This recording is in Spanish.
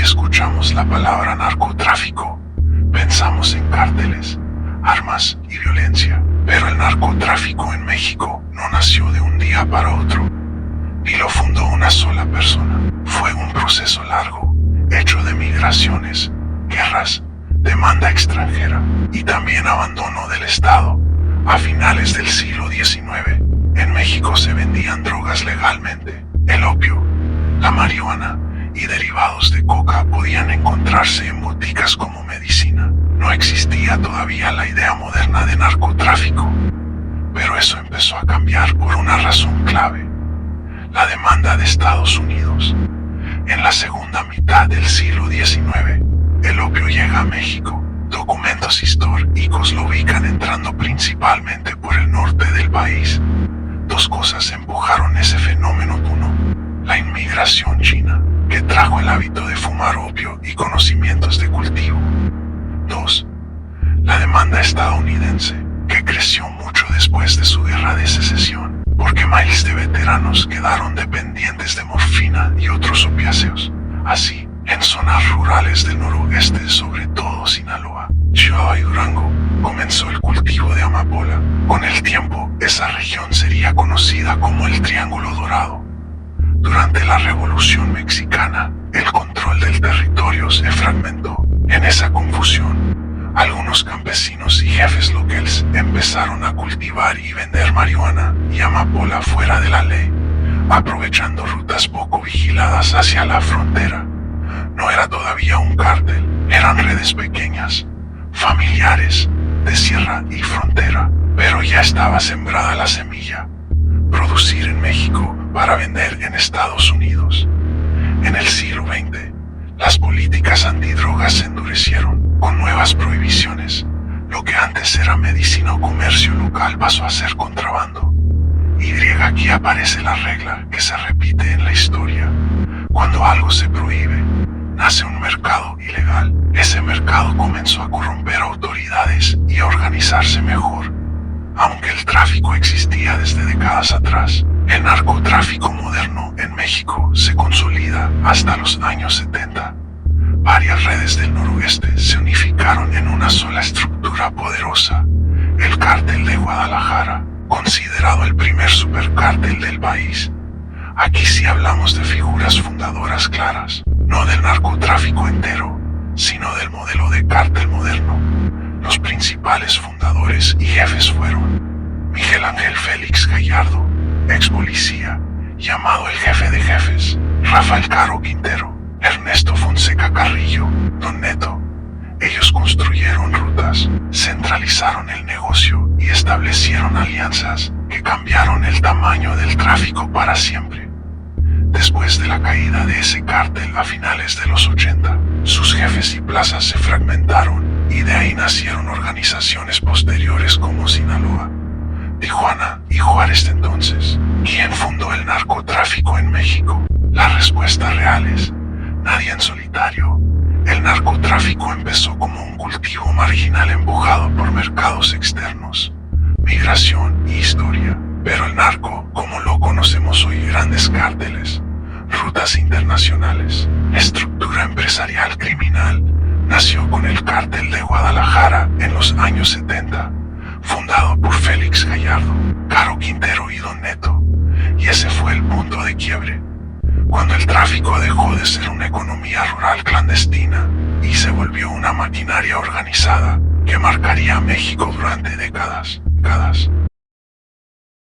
escuchamos la palabra narcotráfico, pensamos en cárteles, armas y violencia. Pero el narcotráfico en México no nació de un día para otro, ni lo fundó una sola persona. Fue un proceso largo, hecho de migraciones, guerras, demanda extranjera y también abandono del Estado. A finales del siglo XIX, en México se vendían drogas legalmente. El opio, la marihuana y derivados de coca podían encontrarse en boticas como medicina. No existía todavía la idea moderna de narcotráfico, pero eso empezó a cambiar por una razón clave: la demanda de Estados Unidos. En la segunda mitad del siglo XIX, el opio llega a México. Documentos históricos lo ubican entrando principalmente por el norte del país. Dos cosas empujaron ese fenómeno. Uno, la inmigración china, que trajo el hábito de fumar opio y conocimientos de cultivo. Dos, la demanda estadounidense, que creció mucho después de su guerra de secesión, porque miles de veteranos quedaron dependientes de morfina y otros opiáceos. Así, en zonas rurales del noroeste, sobre todo Sinaloa, Chihuahua y Durango, comenzó el cultivo de amapola. Con el tiempo, esa región sería conocida como el Triángulo Dorado. Durante la Revolución Mexicana, el control del territorio se fragmentó. En esa confusión, algunos campesinos y jefes locales empezaron a cultivar y vender marihuana y amapola fuera de la ley, aprovechando rutas poco vigiladas hacia la frontera. No era todavía un cártel, eran redes pequeñas, familiares, de sierra y frontera, pero ya estaba sembrada la semilla: producir en México para vender en Estados Unidos. En el siglo XX, las políticas antidrogas se endurecieron, con nuevas prohibiciones. Lo que antes era medicina o comercio local pasó a ser contrabando. Y aquí aparece la regla que se repite en la historia: cuando algo se prohíbe, nace un mercado ilegal. Ese mercado comenzó a corromper autoridades y a organizarse mejor. Aunque el tráfico existía desde décadas atrás, el narcotráfico moderno en México se consolida hasta los años 70. Varias redes del noroeste se unificaron en una sola estructura poderosa: el Cártel de Guadalajara, considerado el primer supercártel del país. Aquí sí hablamos de figuras fundadoras claras, no del narcotráfico entero, sino del modelo de cártel moderno. Los principales fundadores y jefes fueron Miguel Ángel Félix Gallardo, ex policía, llamado el jefe de jefes; Rafael Caro Quintero; Ernesto Fonseca Carrillo, Don Neto. Ellos construyeron rutas, centralizaron el negocio y establecieron alianzas que cambiaron el tamaño del tráfico para siempre. Después de la caída de ese cártel a finales de los 80, sus jefes y plazas se fragmentaron, y de ahí nacieron organizaciones posteriores como Sinaloa, Tijuana y Juárez. Entonces, ¿quién fundó el narcotráfico en México? La respuesta real es: nadie en solitario. El narcotráfico empezó como un cultivo marginal empujado por mercados externos, migración y historia. Pero el narco, como lo conocemos hoy, grandes cárteles, rutas internacionales, estructura empresarial criminal, nació con el Cártel de Guadalajara en los años 70, fundado por Félix Gallardo, Caro Quintero y Don Neto. Y ese fue el punto de quiebre, cuando el tráfico dejó de ser una economía rural clandestina y se volvió una maquinaria organizada que marcaría a México durante décadas.